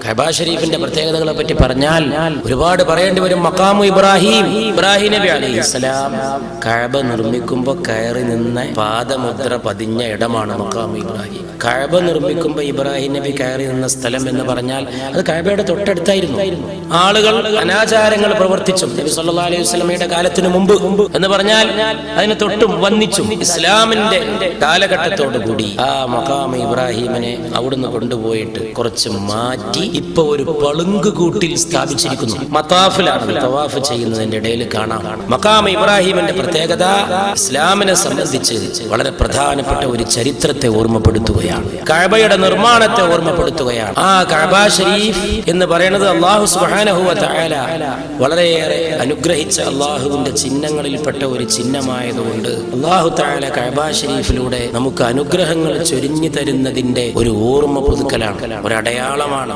കഅബ ഷരീഫിന്റെ പ്രത്യേകതകളെ പറ്റി പറഞ്ഞാൽ ഒരുപാട് പറയേണ്ടി വരും. മഖാമു ഇബ്രാഹിം നബി അലൈഹിസ്സലാം കഅബ നിർമ്മിക്കുമ്പോൾ കയറി നിന്ന പാദമുദ്ര പതിഞ്ഞ ഇടമാണ് മഖാമു ഇബ്രാഹിം. കഅബ നിർമ്മിക്കുമ്പോൾ ഇബ്രാഹിം നബി കയറി നിന്ന സ്ഥലം എന്ന് പറഞ്ഞാൽ അത് കഅബയുടെ തൊട്ടടുത്തായിരുന്നു. ആളുകൾ അനാചാരങ്ങൾ പ്രവർത്തിച്ചും നബി സല്ലല്ലാഹു അലൈഹി വസല്ലമയുടെ കാലത്തിന് മുമ്പ് എന്ന് പറഞ്ഞാൽ അതിന് തൊട്ടും വന്നിച്ചും ഇസ്ലാമിന്റെ കാലഘട്ടത്തോടു കൂടി ആ മഖാമു ഇബ്രാഹിമിനെ അവിടുന്ന് കൊണ്ടുപോയിട്ട് കുറച്ച് മാറ്റി ഇപ്പൊ ഒരു പളുങ്ക് കൂട്ടിൽ സ്ഥാപിച്ചിരിക്കുന്നു. മതാഫിലാണ് തവാഫ് ചെയ്യുന്നതിന്റെ ഇടയിൽ കാണാം. മഖാം ഇബ്രാഹിമിന്റെ പ്രത്യേകത ഇസ്ലാമിനെ സംബന്ധിച്ച് വളരെ പ്രധാനപ്പെട്ട ഒരു ചരിത്രത്തെ ഓർമ്മപ്പെടുത്തുകയാണ്, കഅബയുടെ നിർമ്മാണത്തെ ഓർമ്മപ്പെടുത്തുകയാണ്. ആ കഅബ ഷരീഫ് എന്ന് പറയുന്നത് അല്ലാഹു സുബ്ഹാനഹു വ തആല വളരെയേറെ അനുഗ്രഹിച്ച അല്ലാഹുവിന്റെ ചിഹ്നങ്ങളിൽപ്പെട്ട ഒരു ചിഹ്നമായതുകൊണ്ട് അല്ലാഹു തആല കഅബ ഷരീഫിലൂടെ നമുക്ക് അനുഗ്രഹങ്ങൾ ചൊരിഞ്ഞു തരുന്നതിന്റെ ഒരു ഓർമ്മ പുതുക്കലാണ്, ഒരു അടയാളമാണ്.